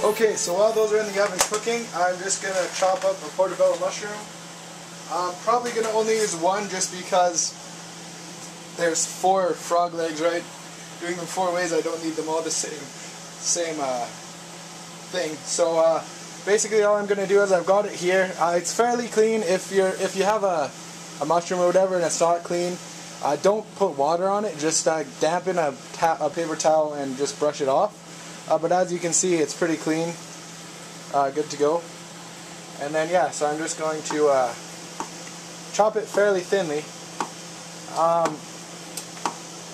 Okay, so while those are in the oven cooking, I'm just going to chop up a portobello mushroom. I'm probably going to only use one just because there's 4 frog legs, right? Doing them 4 ways, I don't need them all the same thing. So basically all I'm going to do is I've got it here. It's fairly clean. If you have a mushroom or whatever and it's not clean, don't put water on it. Just dampen a paper towel and just brush it off. But as you can see, it's pretty clean, good to go. And then yeah, so I'm just going to chop it fairly thinly.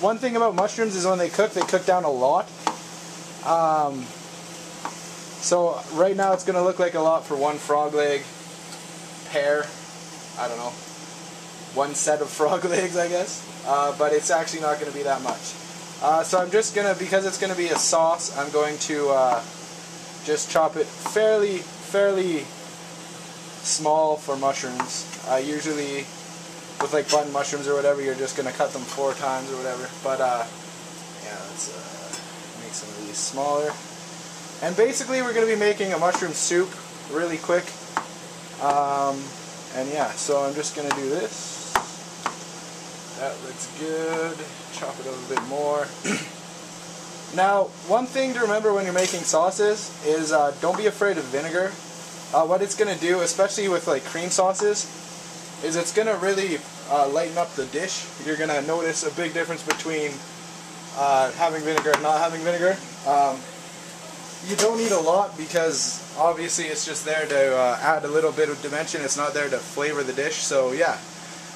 One thing about mushrooms is when they cook down a lot. So right now it's going to look like a lot for one frog leg, pair, I don't know, one set of frog legs I guess, but it's actually not going to be that much. So I'm just going to, because it's going to be a sauce, I'm going to just chop it fairly small for mushrooms. Usually with like button mushrooms or whatever, you're just going to cut them 4 times or whatever. But yeah, let's make some of these smaller. And basically we're going to be making a mushroom soup really quick. And yeah, so I'm just going to do this. That looks good. Chop it a little bit more. Now, one thing to remember when you're making sauces is don't be afraid of vinegar. What it's going to do, especially with like cream sauces, is it's going to really lighten up the dish. You're going to notice a big difference between having vinegar and not having vinegar. You don't need a lot because obviously it's just there to add a little bit of dimension. It's not there to flavor the dish. So yeah.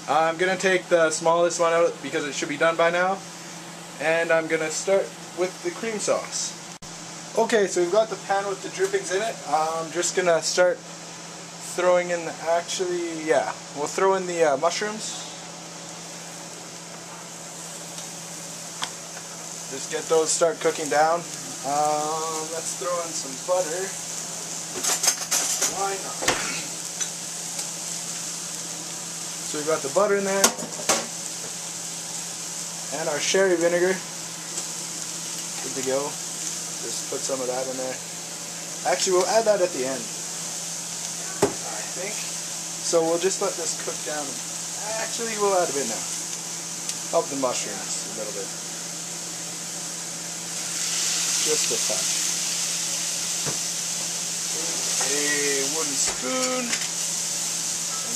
I'm going to take the smallest one out because it should be done by now, and I'm going to start with the cream sauce. Okay, so we've got the pan with the drippings in it. I'm just going to start throwing in, we'll throw in the mushrooms. Just get those start cooking down. Let's throw in some butter. Why not? So we've got the butter in there, and our sherry vinegar, good to go. Just put some of that in there. Actually, we'll add that at the end, I think. So we'll just let this cook down. Actually, we'll add a bit now. Help the mushrooms a little bit. Just a touch. A wooden spoon.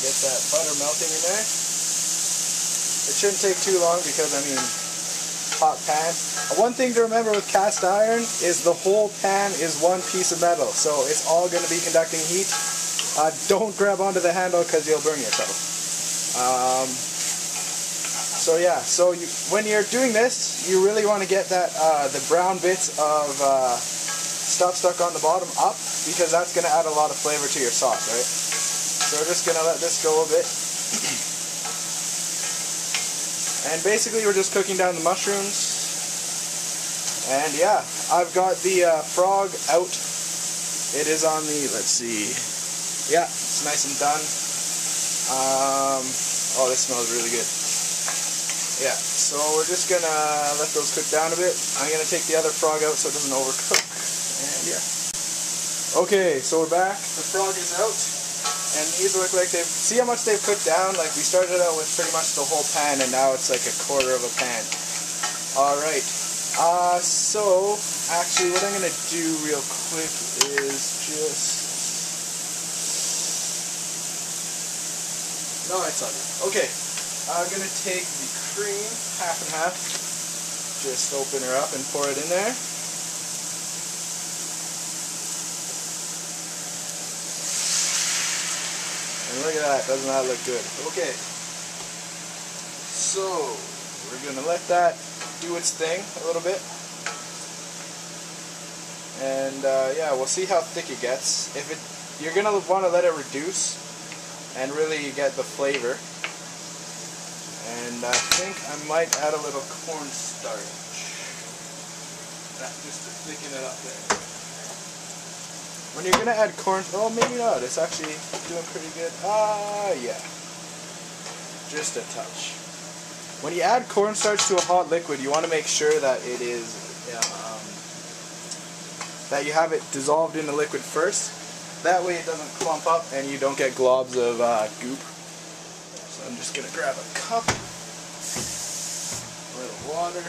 Get that butter melting in there. It shouldn't take too long because, I mean, hot pan. One thing to remember with cast iron is the whole pan is one piece of metal, so it's all going to be conducting heat. Don't grab onto the handle because you'll burn yourself. So yeah, so when you're doing this, you really want to get that the brown bits of stuff stuck on the bottom up, because that's going to add a lot of flavor to your sauce, right? So we're just going to let this go a bit. And basically we're just cooking down the mushrooms. And yeah, I've got the frog out. It is on the, let's see. Yeah, it's nice and done. Oh, this smells really good. Yeah, so we're just going to let those cook down a bit. I'm going to take the other frog out so it doesn't overcook. And yeah. Okay, so we're back. The frog is out. And these look like they've, see how much they've cooked down? Like we started out with pretty much the whole pan and now it's like a quarter of a pan. Alright, so actually what I'm going to do real quick is just, no, it's all good. Okay, I'm going to take the cream, half and half, just open her up and pour it in there. And look at that, doesn't that look good? Okay, so we're going to let that do its thing a little bit. And yeah, we'll see how thick it gets. You're going to want to let it reduce and really get the flavor. And I think I might add a little cornstarch. That just to thicken it up there. when you're gonna add corn, oh maybe not, it's actually doing pretty good. Yeah, just a touch. When you add cornstarch to a hot liquid, you want to make sure that it is that you have it dissolved in the liquid first. That way it doesn't clump up and you don't get globs of goop. So I'm just gonna grab a cup, a little water.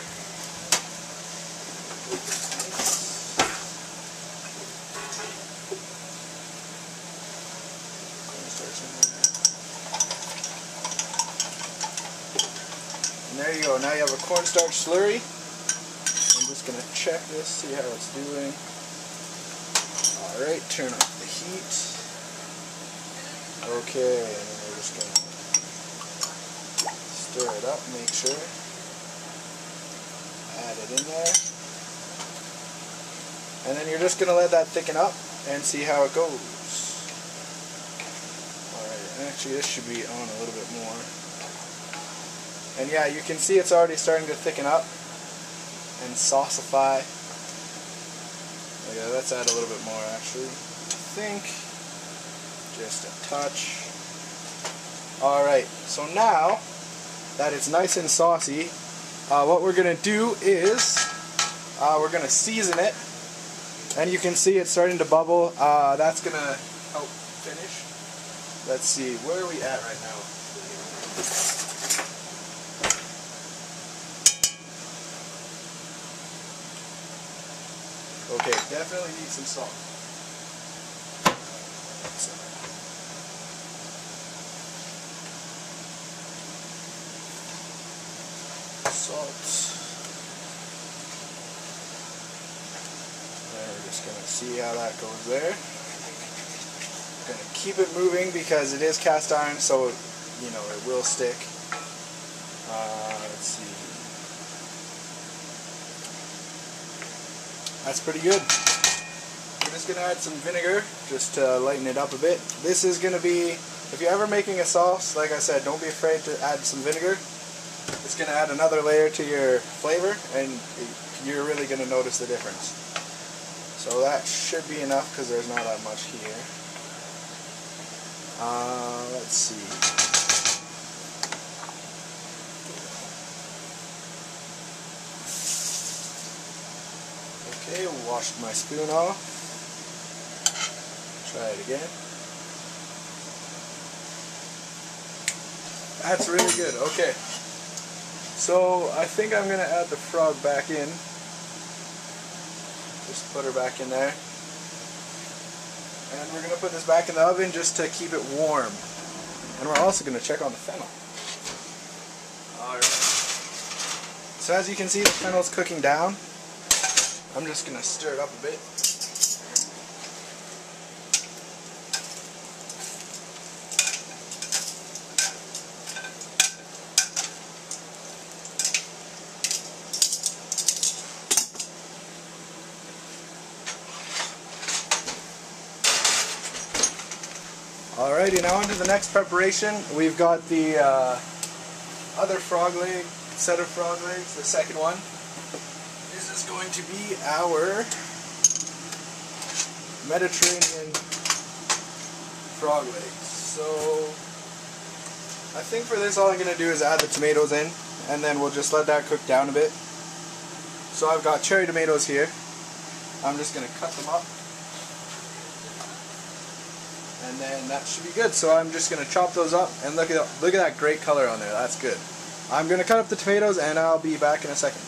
And there you go, now you have a cornstarch slurry. I'm just going to check this, see how it's doing. Alright, turn off the heat. Okay, and then we're just going to stir it up, make sure. Add it in there. And then you're just going to let that thicken up and see how it goes. Alright, actually this should be on a little bit more. And yeah, you can see it's already starting to thicken up and saucify. Okay, let's add a little bit more actually. I think just a touch. Alright, so now that it's nice and saucy, what we're going to do is we're going to season it. And you can see it's starting to bubble. That's going to help finish. Let's see, where are we at right now? Okay, definitely need some salt. Salt. And we're just going to see how that goes there. We're going to keep it moving because it is cast iron, so you know it will stick. Let's see. That's pretty good. We're just going to add some vinegar just to lighten it up a bit. This is going to be, if you're ever making a sauce, like I said, don't be afraid to add some vinegar. It's going to add another layer to your flavor and you're really going to notice the difference. So that should be enough because there's not that much here. Let's see. Okay, washed my spoon off. Try it again. That's really good. Okay. So I think I'm going to add the frog back in. Just put her back in there. And we're going to put this back in the oven just to keep it warm. And we're also going to check on the fennel. Alright. So as you can see, the fennel's cooking down. I'm just going to stir it up a bit. Alrighty, now on to the next preparation. We've got the other frog leg, set of frog legs, the second one. This is going to be our Mediterranean frog legs. So I think for this all I'm going to do is add the tomatoes in and then we'll just let that cook down a bit. So I've got cherry tomatoes here. I'm just going to cut them up. And then that should be good. So I'm just going to chop those up and look at that great color on there. That's good. I'm going to cut up the tomatoes and I'll be back in a second.